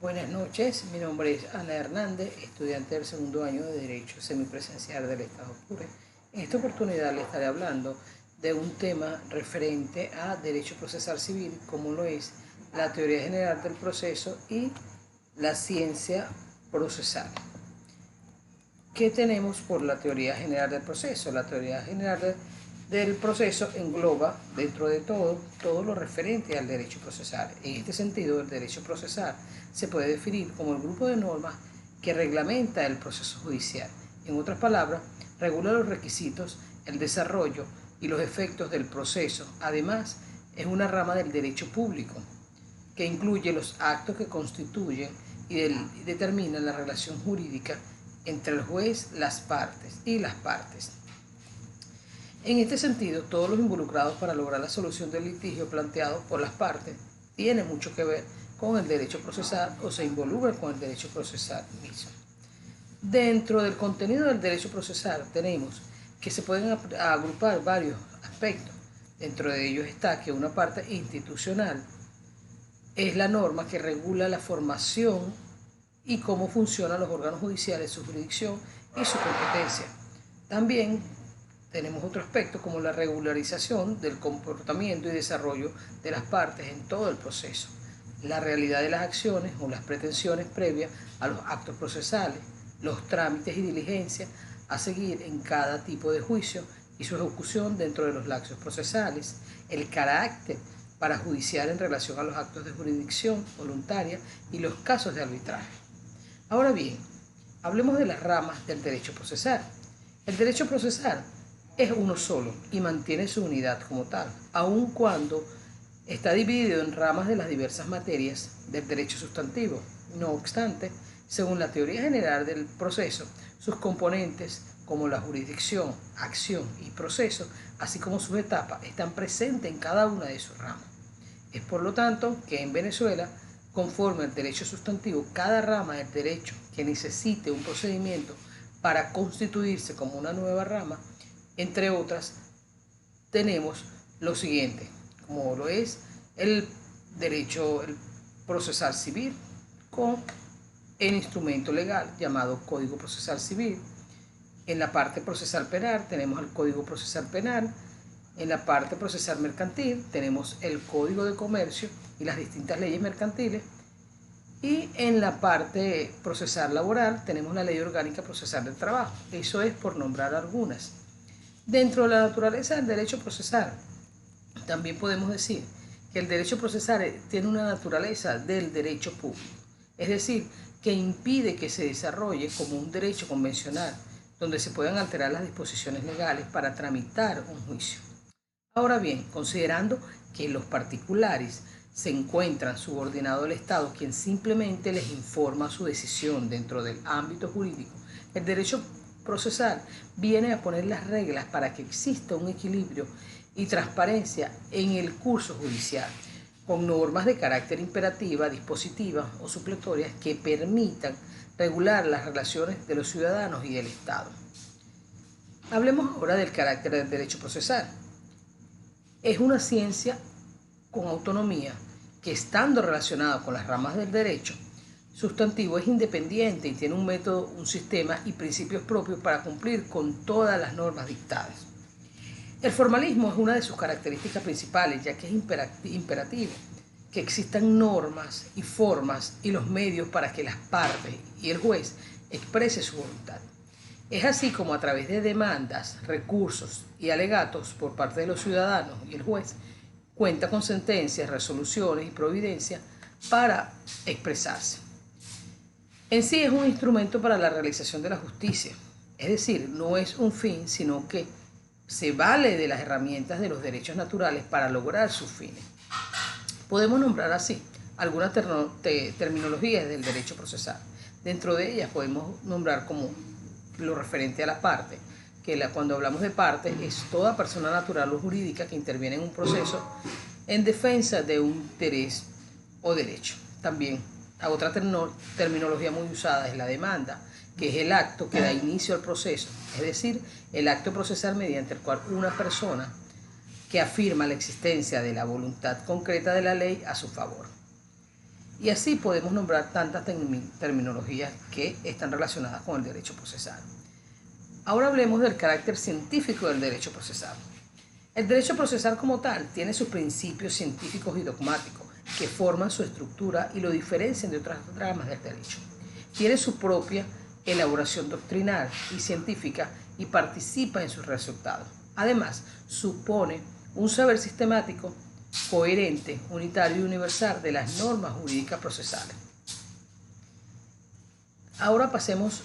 Buenas noches, mi nombre es Ana Hernández, estudiante del segundo año de Derecho Semipresencial del Estado Apure. En esta oportunidad le estaré hablando de un tema referente a Derecho Procesal Civil, como lo es la teoría general del proceso y la ciencia procesal. ¿Qué tenemos por la teoría general del proceso? La teoría general del proceso engloba dentro de todo lo referente al derecho procesal. En este sentido, el derecho procesal se puede definir como el grupo de normas que reglamenta el proceso judicial. En otras palabras, regula los requisitos, el desarrollo y los efectos del proceso. Además, es una rama del derecho público que incluye los actos que constituyen y determinan la relación jurídica entre el juez, las partes y las partes. En este sentido, todos los involucrados para lograr la solución del litigio planteado por las partes tienen mucho que ver con el derecho procesal o se involucran con el derecho procesal mismo. Dentro del contenido del derecho procesal tenemos que se pueden agrupar varios aspectos. Dentro de ellos está que una parte institucional es la norma que regula la formación y cómo funcionan los órganos judiciales, su jurisdicción y su competencia. También tenemos otro aspecto como la regularización del comportamiento y desarrollo de las partes en todo el proceso, la realidad de las acciones o las pretensiones previas a los actos procesales, los trámites y diligencias a seguir en cada tipo de juicio y su ejecución dentro de los lapsos procesales, el carácter parajudicial en relación a los actos de jurisdicción voluntaria y los casos de arbitraje. Ahora bien, hablemos de las ramas del derecho procesal. El derecho procesal es uno solo y mantiene su unidad como tal, aun cuando está dividido en ramas de las diversas materias del derecho sustantivo. No obstante, según la teoría general del proceso, sus componentes como la jurisdicción, acción y proceso, así como sus etapas, están presentes en cada una de sus ramas. Es por lo tanto que en Venezuela, conforme al derecho sustantivo, cada rama del derecho que necesite un procedimiento para constituirse como una nueva rama, entre otras, tenemos lo siguiente, como lo es el derecho procesal civil con el instrumento legal llamado Código Procesal Civil. En la parte procesal penal tenemos el Código Procesal Penal. En la parte procesal mercantil tenemos el Código de Comercio y las distintas leyes mercantiles. Y en la parte procesal laboral tenemos la Ley Orgánica Procesal del Trabajo. Eso es por nombrar algunas. Dentro de la naturaleza del derecho procesal, también podemos decir que el derecho procesal tiene una naturaleza del derecho público. Es decir, que impide que se desarrolle como un derecho convencional, donde se puedan alterar las disposiciones legales para tramitar un juicio. Ahora bien, considerando que los particulares se encuentran subordinados al Estado, quien simplemente les informa su decisión dentro del ámbito jurídico, el derecho procesal viene a poner las reglas para que exista un equilibrio y transparencia en el curso judicial, con normas de carácter imperativa, dispositiva o supletorias que permitan regular las relaciones de los ciudadanos y del Estado. Hablemos ahora del carácter del derecho procesal. Es una ciencia con autonomía que, estando relacionada con las ramas del derecho sustantivo, es independiente y tiene un método, un sistema y principios propios para cumplir con todas las normas dictadas. El formalismo es una de sus características principales, ya que es imperativo que existan normas y formas y los medios para que las partes y el juez exprese su voluntad. Es así como a través de demandas, recursos y alegatos por parte de los ciudadanos y el juez cuenta con sentencias, resoluciones y providencias para expresarse. En sí es un instrumento para la realización de la justicia, es decir, no es un fin, sino que se vale de las herramientas de los derechos naturales para lograr sus fines. Podemos nombrar así algunas terminologías del derecho procesal. Dentro de ellas podemos nombrar como lo referente a la parte, que cuando hablamos de parte es toda persona natural o jurídica que interviene en un proceso en defensa de un interés o derecho. También otra terminología muy usada es la demanda, que es el acto que da inicio al proceso, es decir, el acto procesal mediante el cual una persona que afirma la existencia de la voluntad concreta de la ley a su favor. Y así podemos nombrar tantas terminologías que están relacionadas con el derecho procesal. Ahora hablemos del carácter científico del derecho procesal. El derecho procesal como tal tiene sus principios científicos y dogmáticos que forman su estructura y lo diferencian de otras ramas del derecho. Tiene su propia elaboración doctrinal y científica y participa en sus resultados. Además, supone un saber sistemático, coherente, unitario y universal de las normas jurídicas procesales. Ahora pasemos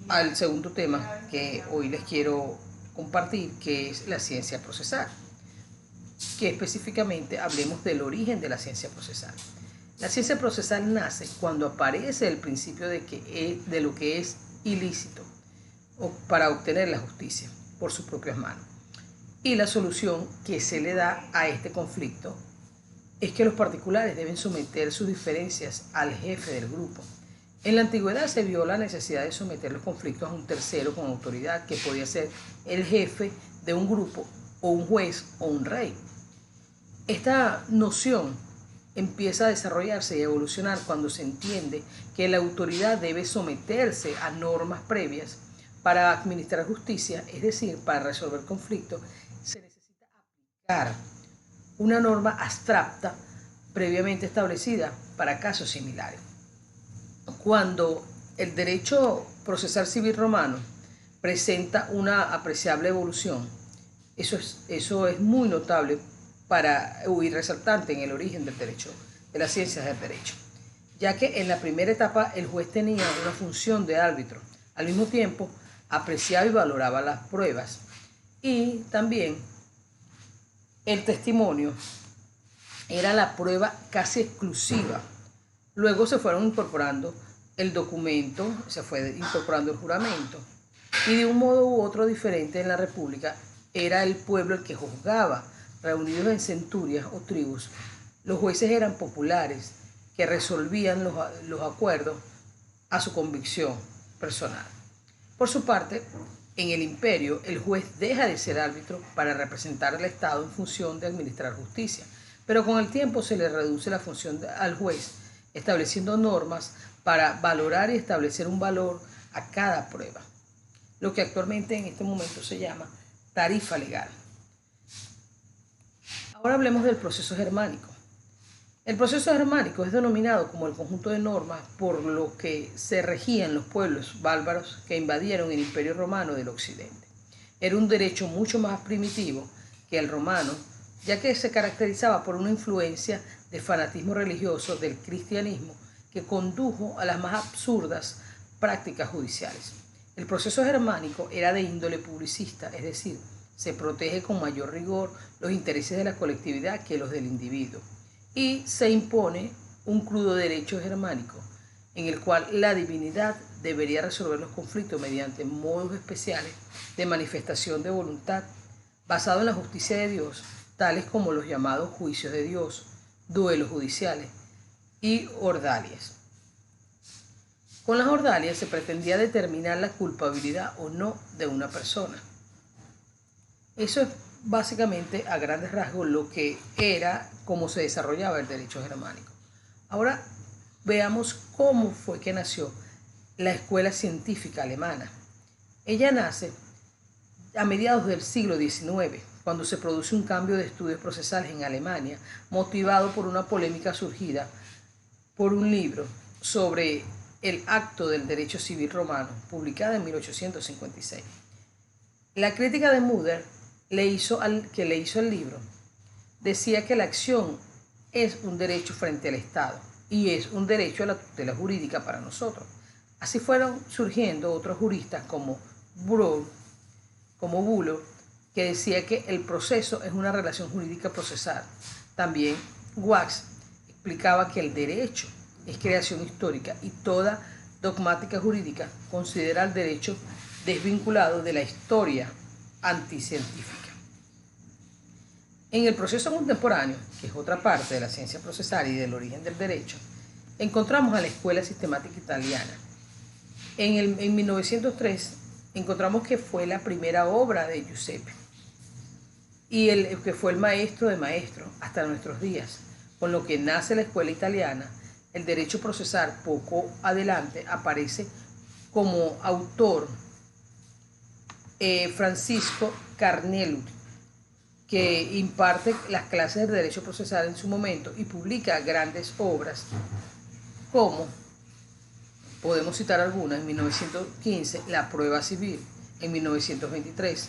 al segundo tema que hoy les quiero compartir, que es la ciencia procesal, que específicamente hablemos del origen de la ciencia procesal. La ciencia procesal nace cuando aparece el principio de lo que es ilícito para obtener la justicia por sus propias manos. Y la solución que se le da a este conflicto es que los particulares deben someter sus diferencias al jefe del grupo. En la antigüedad se vio la necesidad de someter los conflictos a un tercero con autoridad, que podía ser el jefe de un grupo o un juez o un rey. Esta noción empieza a desarrollarse y a evolucionar cuando se entiende que la autoridad debe someterse a normas previas para administrar justicia, es decir, para resolver conflictos, se necesita aplicar una norma abstracta previamente establecida para casos similares. Cuando el derecho procesal civil romano presenta una apreciable evolución, eso es muy notable y resaltante en el origen del derecho, de las ciencias del derecho, ya que en la primera etapa el juez tenía una función de árbitro, al mismo tiempo apreciaba y valoraba las pruebas, y también el testimonio era la prueba casi exclusiva. Luego se fueron incorporando el documento, se fue incorporando el juramento, y de un modo u otro diferente en la República era el pueblo el que juzgaba. Reunidos en centurias o tribus, los jueces eran populares que resolvían los acuerdos a su convicción personal. Por su parte, en el imperio, el juez deja de ser árbitro para representar al Estado en función de administrar justicia, pero con el tiempo se le reduce la función al juez, estableciendo normas para valorar y establecer un valor a cada prueba, lo que actualmente en este momento se llama tarifa legal. Ahora hablemos del proceso germánico. El proceso germánico es denominado como el conjunto de normas por lo que se regían los pueblos bárbaros que invadieron el Imperio Romano del Occidente. Era un derecho mucho más primitivo que el romano, ya que se caracterizaba por una influencia de fanatismo religioso del cristianismo que condujo a las más absurdas prácticas judiciales. El proceso germánico era de índole publicista, es decir, se protege con mayor rigor los intereses de la colectividad que los del individuo, y se impone un crudo derecho germánico en el cual la divinidad debería resolver los conflictos mediante modos especiales de manifestación de voluntad basado en la justicia de Dios, tales como los llamados juicios de Dios, duelos judiciales y ordalias. Con las ordalias se pretendía determinar la culpabilidad o no de una persona. Eso es básicamente a grandes rasgos lo que era, cómo se desarrollaba el derecho germánico. Ahora veamos cómo fue que nació la escuela científica alemana. Ella nace a mediados del siglo XIX, cuando se produce un cambio de estudios procesales en Alemania, motivado por una polémica surgida por un libro sobre el acto del derecho civil romano, publicada en 1856. La crítica de Müller que le hizo el libro decía que la acción es un derecho frente al Estado y es un derecho a la tutela jurídica para nosotros. Así fueron surgiendo otros juristas como Bülow, que decía que el proceso es una relación jurídica procesal. También Wax explicaba que el derecho es creación histórica y toda dogmática jurídica considera el derecho desvinculado de la historia anticientífica. En el proceso contemporáneo, que es otra parte de la ciencia procesal y del origen del derecho, encontramos a la escuela sistemática italiana. En 1903 encontramos que fue la primera obra de Giuseppe y que fue el maestro de maestros hasta nuestros días, con lo que nace la escuela italiana, el derecho procesal, poco adelante aparece como autor Francisco Carnelli, que imparte las clases de derecho procesal en su momento y publica grandes obras como, podemos citar algunas, en 1915, La prueba civil, en 1923,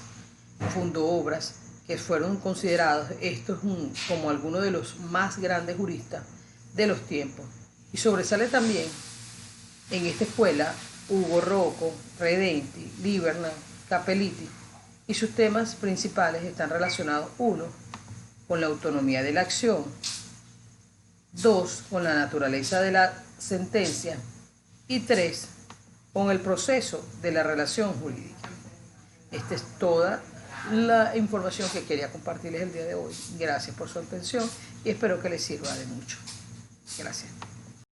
fundó obras que fueron considerados como algunos de los más grandes juristas de los tiempos. Y sobresale también en esta escuela Ugo Rocco, Redenti, Liberman, Capelliti, y sus temas principales están relacionados: 1, con la autonomía de la acción; 2, con la naturaleza de la sentencia; y 3, con el proceso de la relación jurídica. Esta es toda la información que quería compartirles el día de hoy. Gracias por su atención y espero que les sirva de mucho. Gracias.